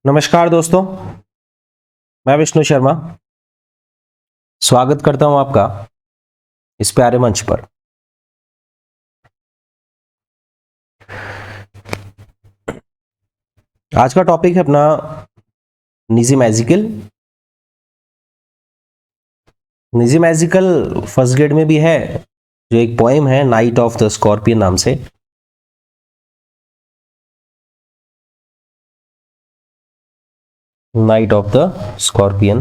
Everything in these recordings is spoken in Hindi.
नमस्कार दोस्तों, मैं विष्णु शर्मा स्वागत करता हूं आपका इस प्यारे मंच पर। आज का टॉपिक है अपना निजी मैजिकल। निजी मैजिकल फर्स्ट ग्रेड में भी है, जो एक पोएम है नाइट ऑफ द स्कॉर्पियन नाम से। Night of the scorpion.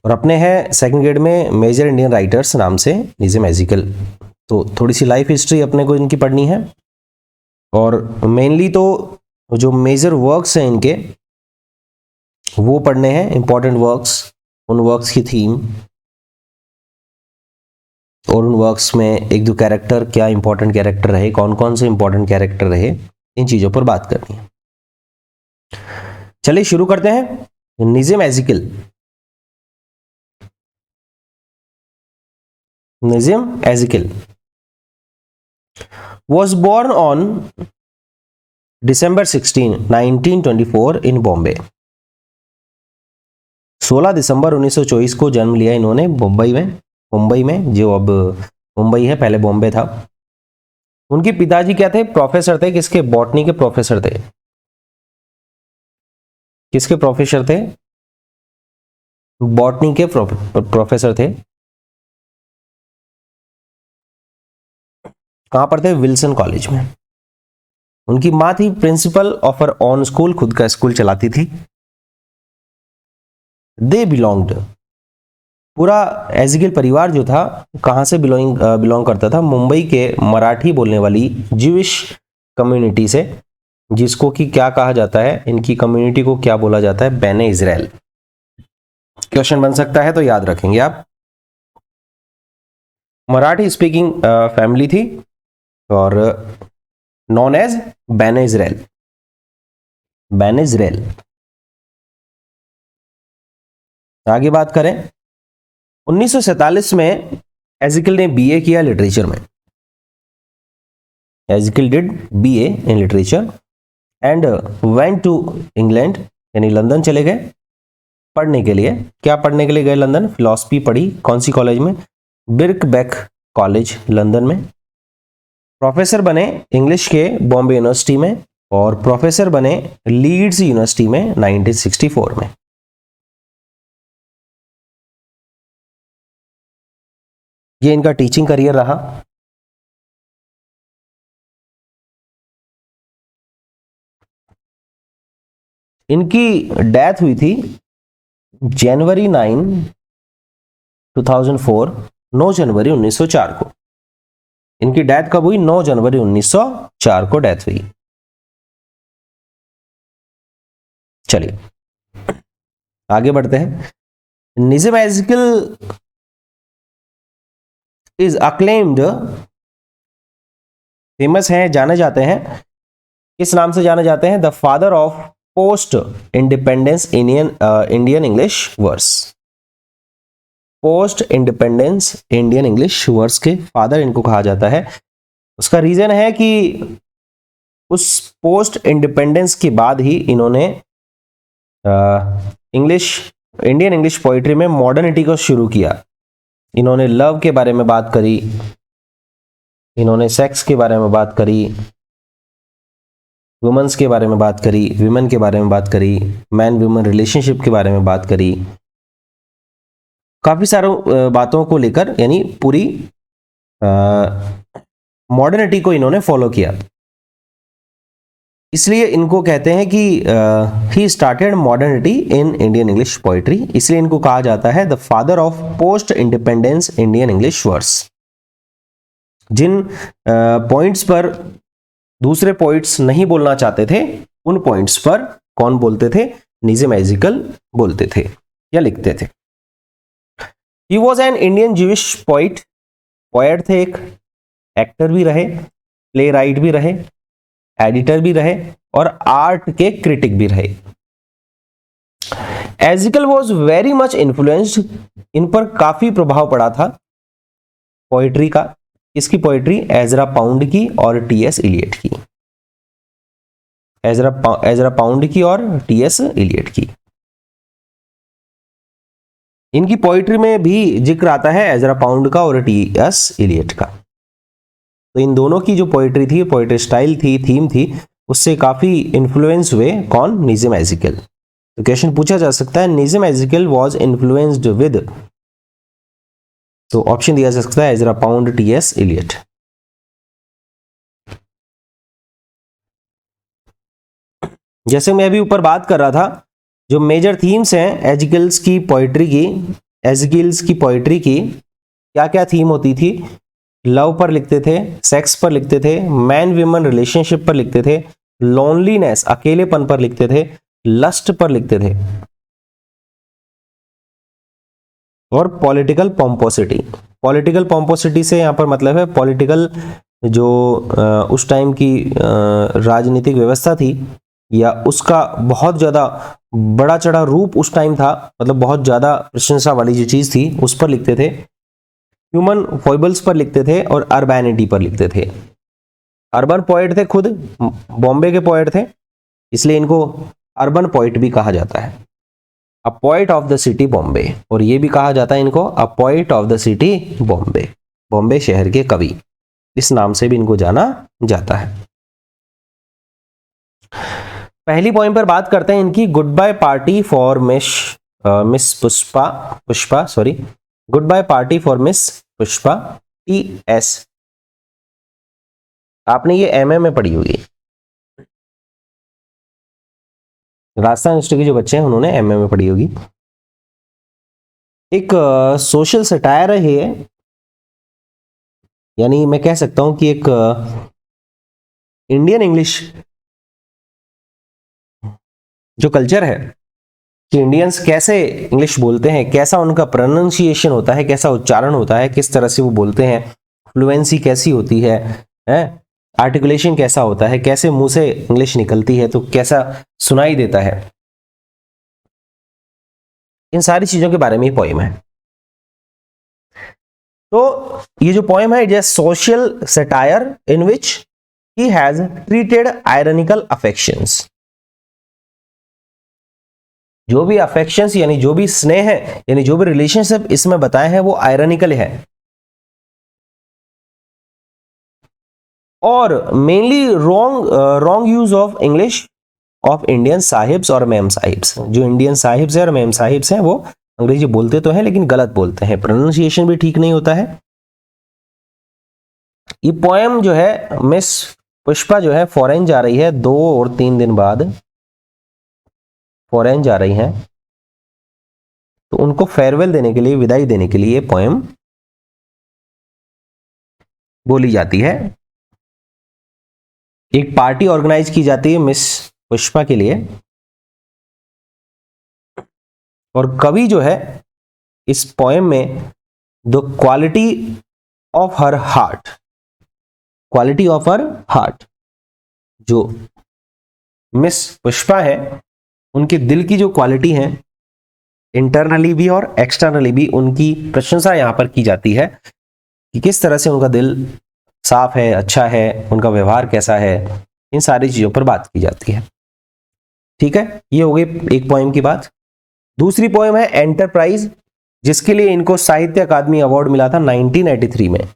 और अपने हैं सेकंड ग्रेड में मेजर इंडियन राइटर्स नाम से निजी मैजिकल। तो थोड़ी सी लाइफ हिस्ट्री अपने को इनकी पढ़नी है, और मेनली तो जो मेजर वर्क्स हैं इनके वो पढ़ने हैं, इंपॉर्टेंट वर्क्स, उन वर्क्स की थीम और उन वर्क्स में एक दो कैरेक्टर, क्या इंपॉर्टेंट कैरेक्टर रहे, कौन कौन से इंपॉर्टेंट कैरेक्टर रहे, इन चीजों पर बात करनी है। चलिए शुरू करते हैं। Nissim Ezekiel. Nissim Ezekiel was born on December 16, 1924 in Bombay. 16 दिसंबर 1924 को जन्म लिया इन्होंने मुंबई में, जो अब मुंबई है, पहले बॉम्बे था। उनके पिताजी क्या थे? प्रोफेसर थे। किसके? बॉटनी के प्रोफेसर थे। किसके प्रोफेसर थे? बॉटनी के प्रोफेसर थे। कहां पर थे? विल्सन कॉलेज में। उनकी मां थी principle of her on school, खुद का स्कूल चलाती थी। दे बिलोंग्ड, पूरा एजिकल परिवार जो था कहां से बिलोंग करता था? मुंबई के मराठी बोलने वाली ज्यूइश कम्युनिटी से, जिसको कि क्या कहा जाता है, इनकी कम्युनिटी को क्या बोला जाता है? बेने इजराइल। क्वेश्चन बन सकता है तो याद रखेंगे आप। मराठी स्पीकिंग फैमिली थी और नॉन एज बेने इजराइल। बेने इजराइल। आगे बात करें, 1947 में एजिकल ने बीए किया लिटरेचर में। Ezekiel did BA in literature and went to England, यानी लंदन चले गए पढ़ने के लिए। क्या पढ़ने के लिए गए लंदन? फिलॉसफी पढ़ी। कौन सी कॉलेज में? बिर्कबेक कॉलेज लंदन में। प्रोफेसर बने इंग्लिश के बॉम्बे यूनिवर्सिटी में, और प्रोफेसर बने लीड्स यूनिवर्सिटी में 1964 में। ये इनका टीचिंग करियर रहा। इनकी डेथ हुई थी जनवरी 9, 2004, 9 जनवरी 1904 को। इनकी डेथ कब हुई? 9 जनवरी 1904 को डेथ हुई। चलिए आगे बढ़ते हैं। निजिम एजिकल इज अक्लेम्ड, फेमस हैं, जाने जाते हैं। किस नाम से जाने जाते हैं? The father of post independence Indian English verse. Post independence Indian English verse के फादर इनको कहा जाता है। उसका रीजन है कि उस पोस्ट इंडिपेंडेंस के बाद ही इन्होंने इंडियन इंग्लिश पोइट्री में मॉडर्निटी को शुरू किया। इन्होंने लव के बारे में बात करी, इन्होंने सेक्स के बारे में बात करी, वुमेन्स के बारे में बात करी, विमेन के बारे में बात करी, मैन वुमेन रिलेशनशिप के बारे में बात करी। काफी सारी बातों को लेकर, यानी पूरी मॉडर्निटी को इन्होंने फॉलो किया। इसलिए इनको कहते हैं कि he started modernity in Indian English poetry. इसलिए इनको कहा जाता है the father of post independence Indian English verse. जिन पॉइंट्स पर दूसरे पोइट्स नहीं बोलना चाहते थे, उन पॉइंट्स पर कौन बोलते थे? निजिम एजिकल बोलते थे या लिखते थे। He was an Indian Jewish poet थे, एक एक्टर भी रहे, प्ले राइट भी रहे, एडिटर भी रहे, और आर्ट के क्रिटिक भी रहे। एजिकल वॉज वेरी मच इन्फ्लुएंस्ड, इन पर काफी प्रभाव पड़ा था पोइट्री का। किसकी पोइट्री? एजरा पाउंड की और टी.एस. इलियट की। एजरा पाउंड की और टी.एस. इलियट की। इनकी पोइट्री में भी जिक्र आता है एजरा पाउंड का और टी.एस. इलियट का। तो इन दोनों की जो पोइट्री थी, पोइट्री स्टाइल थी, थीम थी, उससे काफी इन्फ्लुएंस हुए। कौन? निज़म एजिकल। तो क्वेश्चन पूछा जा सकता है निज़म एजिकल वॉज इन्फ्लुएंस्ड विद, तो ऑप्शन दिया जा सकता है एजरा पाउंड, टी.एस. इलियट। जैसे मैं अभी ऊपर बात कर रहा था, जो मेजर थीम्स हैं एजिकल्स की पोइट्री की, क्या क्या थीम होती थी? लव पर लिखते थे, सेक्स पर लिखते थे, मैन विमन रिलेशनशिप पर लिखते थे, लोनलीनेस अकेलेपन पर लिखते थे, लस्ट पर लिखते थे, और पॉलिटिकल पॉम्पोसिटी। पॉलिटिकल पॉम्पोसिटी से यहां पर मतलब है पॉलिटिकल, जो उस टाइम की राजनीतिक व्यवस्था थी या उसका बहुत ज्यादा बड़ा चढ़ा रूप उस टाइम था, मतलब बहुत ज्यादा प्रशंसा वाली जो चीज थी उस पर लिखते थे। ह्यूमन फॉइबल्स पर लिखते थे और अर्बैनिटी पर लिखते थे। अर्बन पोएट थे, खुद बॉम्बे के पोएट थे, इसलिए इनको अर्बन पोएट भी कहा जाता है। A poet of the city Bombay, और ये भी कहा जाता है इनको a poet of the city Bombay, Bombay शहर के कवि, इस नाम से भी इनको जाना जाता है। पहली पॉइंट पर बात करते हैं इनकी, goodbye party for miss Pushpa sorry, goodbye party for miss Pushpa, T S. आपने ये एमए में पढ़ी होगी, राजस्थान यूनिवर्सिटी के जो बच्चे हैं उन्होंने एमए में पढ़ी होगी। एक सोशल सटायर है ये, यानी मैं कह सकता हूं कि एक इंडियन इंग्लिश जो कल्चर है कि इंडियंस कैसे इंग्लिश बोलते हैं, कैसा उनका प्रोनाउंसिएशन होता है, कैसा उच्चारण होता है, किस तरह से वो बोलते हैं, फ्लुएंसी कैसी होती है, आर्टिकुलेशन कैसा होता है, कैसे मुंह से इंग्लिश निकलती है, तो कैसा सुनाई देता है, इन सारी चीजों के बारे में ये पोएम है। तो ये जो पोएम है, it is social satire in which he has treated ironical affections. जो भी अफेक्शंस यानी जो भी स्नेह है, यानी जो भी रिलेशनशिप इसमें बताए हैं वो आयरनिकल है, और mainly wrong use of English of Indian sahibs और मैम साहिब्स। जो इंडियन साहिब्स है और मैम साहिब्स हैं वो अंग्रेजी बोलते तो हैं लेकिन गलत बोलते हैं, प्रोनाउंसिएशन भी ठीक नहीं होता है। ये पोएम जो है, मिस पुष्पा जो है फॉरेन जा रही है, 2 और 3 दिन बाद फॉरेन जा रही हैं, तो उनको फेयरवेल देने के लिए, विदाई देने के लिए पोएम बोली जाती है। एक पार्टी ऑर्गेनाइज की जाती है मिस पुष्पा के लिए, और कवि जो है इस पोएम में the quality of her heart, quality of her heart, जो मिस पुष्पा है उनके दिल की जो क्वालिटी है, इंटरनली भी और एक्सटर्नली भी उनकी प्रशंसा यहां पर की जाती है कि किस तरह से उनका दिल साफ है, अच्छा है, उनका व्यवहार कैसा है, इन सारी चीजों पर बात की जाती है। ठीक है, ये हो गई एक पोएम की बात। दूसरी पोएम है एंटरप्राइज, जिसके लिए इनको साहित्य अकादमी अवार्ड मिला था 1983 में।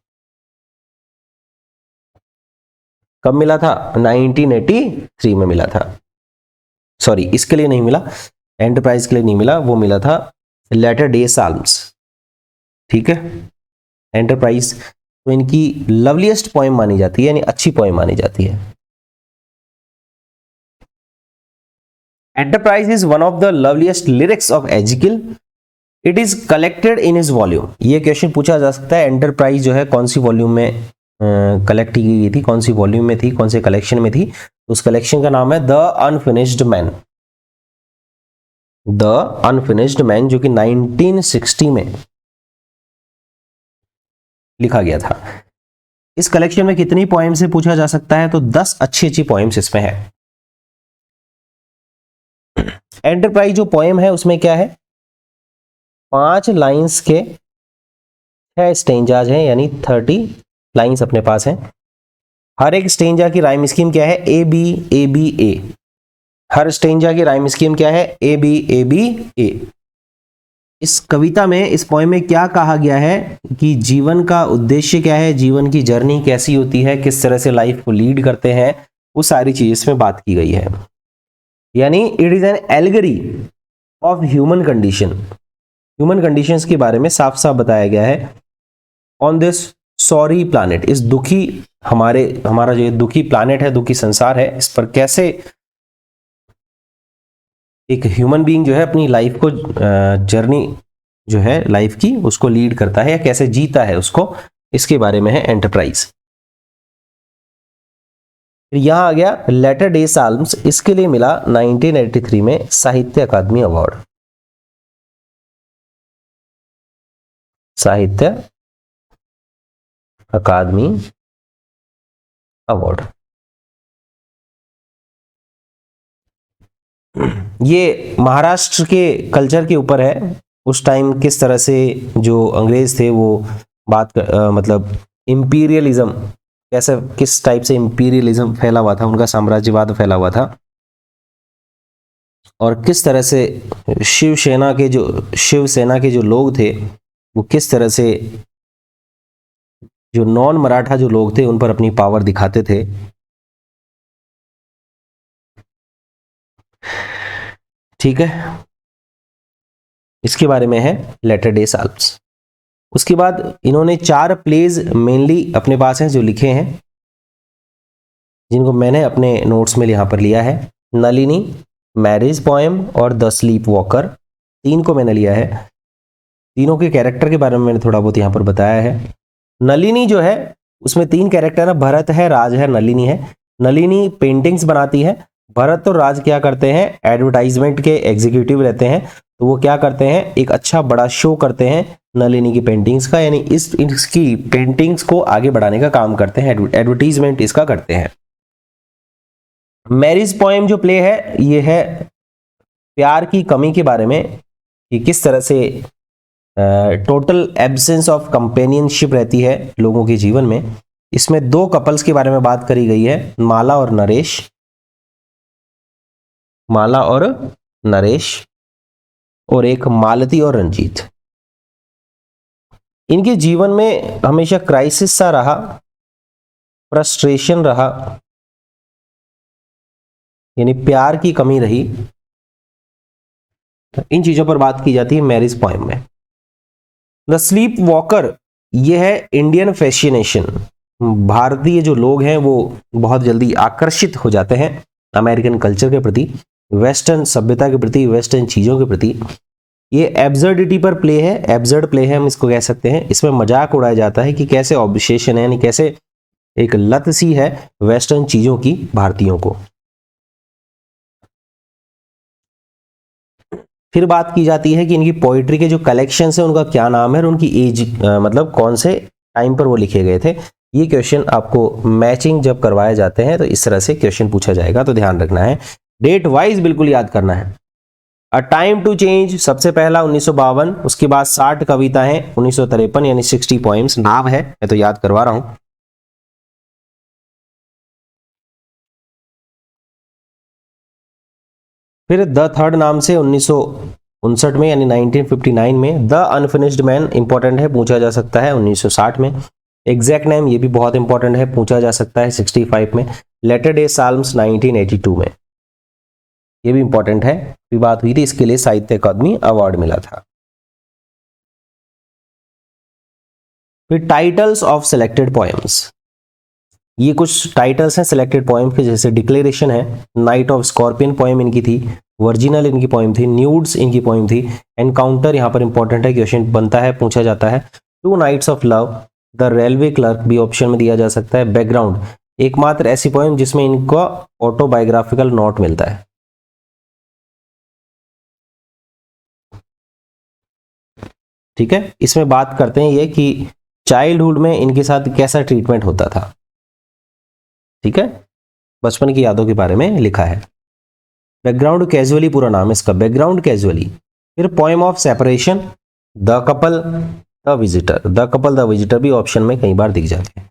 कब मिला था? 1983 में मिला था। सॉरी, इसके लिए नहीं मिला, एंटरप्राइज के लिए नहीं मिला, वो मिला था लेटर डे साल्म्स। ठीक है, एंटरप्राइज तो इनकी लवलीएस्ट पोएम मानी जाती है, यानी अच्छी पोएम मानी जाती है। Enterprise is one of the loveliest lyrics of Ezekiel, it is collected in his volume. ये क्वेश्चन पूछा जा सकता है, एंटरप्राइज जो है कौन सी वॉल्यूम में कलेक्ट की गई थी, कौन सी वॉल्यूम में थी, कौन से कलेक्शन में थी? उस कलेक्शन का नाम है the unfinished man, the unfinished man, जो कि 1960 में लिखा गया था। इस कलेक्शन में कितनी पोएम से पूछा जा सकता है? तो 10 अच्छी अच्छी पोएम्स इसमें है। एंटरप्राइज जो पोएम है उसमें क्या है, 5 लाइंस के 6 स्टेंजाज हैं, यानी 30 लाइंस अपने पास हैं। हर एक स्टेंजा की राइम स्कीम क्या है, A B A B A. हर स्टेंजा की राइम स्कीम क्या है, ए बी ए बी ए। इस कविता में, इस पोएम में क्या कहा गया है कि जीवन का उद्देश्य क्या है, जीवन की जर्नी कैसी होती है, किस तरह से लाइफ को लीड करते हैं, वो सारी चीजें इसमें बात की गई है। यानी it is an allegory of human condition. Human conditions के बारे में साफ साफ बताया गया है। ऑन दिस सॉरी प्लैनेट, इस दुखी हमारा जो दुखी प्लैनेट है, दुखी संसार है, इस पर कैसे एक ह्यूमन बीइंग जो है अपनी लाइफ को, जर्नी जो है लाइफ की, उसको लीड करता है या कैसे जीता है उसको, इसके बारे में है एंटरप्राइज। फिर यहां आ गया लेटर डे साल्म्स, इसके लिए मिला 1983 में साहित्य अकादमी अवार्ड। साहित्य अकादमी अवार्ड। ये महाराष्ट्र के कल्चर के ऊपर है। उस टाइम किस तरह से जो अंग्रेज थे वो मतलब इंपीरियलिज्म, कैसे किस टाइप से इंपीरियलिज्म फैला हुआ था, उनका साम्राज्यवाद फैला हुआ था, और किस तरह से शिवसेना के जो लोग थे वो किस तरह से जो नॉन मराठा जो लोग थे उन पर अपनी पावर दिखाते थे। ठीक है, इसके बारे में है लेटर डे साल्म्स। उसके बाद इन्होंने 4 प्लेज मेनली अपने पास हैं जो लिखे हैं, जिनको मैंने अपने नोट्स में यहां पर लिया है। नलिनी, मैरिज पोएम और द स्लीप वॉकर, 3 को मैंने लिया है। तीनों के कैरेक्टर के बारे में मैंने थोड़ा बहुत यहां पर बताया है। नलिनी जो है उसमें 3 कैरेक्टर है, भरत है, राज है, नलिनी है। नलिनी पेंटिंग्स बनाती है, भरत और राज क्या करते हैं, एडवर्टाइजमेंट के एग्जीक्यूटिव रहते हैं, तो वो क्या करते हैं, एक अच्छा बड़ा शो करते हैं नलिनी की पेंटिंग्स का, यानी इसकी पेंटिंग्स को आगे बढ़ाने का काम करते हैं, एडवर्टीजमेंट इसका करते हैं। मैरिज पोएम जो प्ले है ये है प्यार की कमी के बारे में, कि किस तरह से टोटल एब्सेंस ऑफ कंपेनियनशिप रहती है लोगों के जीवन में। इसमें 2 कपल्स के बारे में बात करी गई है, माला और नरेश। माला और नरेश, और एक मालती और रंजीत। इनके जीवन में हमेशा क्राइसिस सा रहा, फ्रस्ट्रेशन रहा, यानी प्यार की कमी रही। इन चीजों पर बात की जाती है मैरिज पोएम में। द स्लीप वॉकर, यह है इंडियन फैसिनेशन। भारतीय जो लोग हैं वो बहुत जल्दी आकर्षित हो जाते हैं अमेरिकन कल्चर के प्रति, वेस्टर्न सभ्यता के प्रति, वेस्टर्न चीजों के प्रति। ये एब्सर्डिटी पर प्ले है, एब्सर्ड प्ले है हम इसको कह सकते हैं। इसमें मजाक उड़ाया जाता है कि कैसे ऑब्सेशन है, यानी कैसे एक लत सी है वेस्टर्न चीजों की भारतीयों को। फिर बात की जाती है कि इनकी पोइट्री के जो कलेक्शन है उनका क्या नाम है और उनकी एज, मतलब कौन से टाइम पर वो लिखे गए थे। ये क्वेश्चन आपको मैचिंग जब करवाए जाते हैं तो इस तरह से क्वेश्चन पूछा जाएगा, तो ध्यान रखना है, डेट वाइज बिल्कुल याद करना है। अ टाइम टू चेंज सबसे पहला 1952, उसके बाद 60 कविताएं 1953, यानी 60 पोएम्स नाम है, मैं तो याद करवा रहा हूं। फिर द थर्ड नाम से 1959 में, यानी 1959 में। द अनफिनिश्ड मैन इंपॉर्टेंट है, पूछा जा सकता है 1960 में। एग्जैक्ट नेम ये भी बहुत इंपॉर्टेंट है, पूछा जा सकता है 65 में। लेटर डे साल्म्स 1982 में, ये भी इंपॉर्टेंट है, भी बात हुई थी, इसके लिए साहित्य अकादमी अवार्ड मिला था। फिर टाइटल्स ऑफ सिलेक्टेड पोएम्स, ये कुछ टाइटल्स हैं सिलेक्टेड पोएम के, जैसे डिक्लेरेशन है, नाइट ऑफ स्कॉर्पियन पोएम इनकी थी, वर्जिनल इनकी पोएम थी, न्यूड्स इनकी पोएम थी, एनकाउंटर यहां पर इंपॉर्टेंट है, क्वेश्चन बनता है, पूछा जाता है, two nights of love, the railway clerk भी ऑप्शन में दिया जा सकता है, बैकग्राउंड एकमात्र ऐसी पोएम जिसमें इनका ऑटोबायोग्राफिकल नोट मिलता है। ठीक है, इसमें बात करते हैं ये कि चाइल्डहुड में इनके साथ कैसा ट्रीटमेंट होता था। ठीक है, बचपन की यादों के बारे में लिखा है। बैकग्राउंड कैजुअली पूरा नाम है इसका, बैकग्राउंड कैजुअली। फिर poem of separation, the couple the visitor, the couple the visitor भी ऑप्शन में कई बार दिख जाते हैं।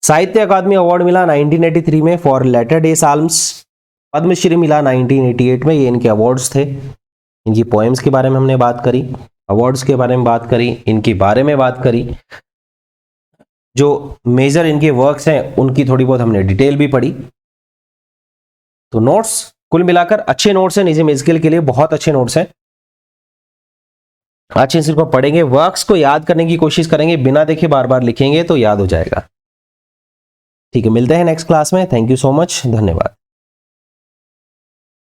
साहित्य अकादमी अवार्ड मिला 1983 में फॉर लेटर डे साल्म्स। पद्मश्री मिला 1988 में, ये इनके अवार्ड्स थे। इनकी पोएम्स के बारे में हमने बात करी, अवार्ड्स के बारे में बात करी, इनके बारे में बात करी, जो मेजर इनके वर्क्स हैं उनकी थोड़ी बहुत हमने डिटेल भी पढ़ी। तो नोट्स कुल मिलाकर अच्छे नोट्स हैं, निजी म्यूजिकल के लिए बहुत अच्छे नोट्स हैं। अच्छे से इनको पढ़ेंगे, वर्क्स को याद करने की कोशिश करेंगे, बिना देखे बार बार लिखेंगे तो याद हो जाएगा। ठीक है, मिलते हैं नेक्स्ट क्लास में। थैंक यू सो मच, धन्यवाद।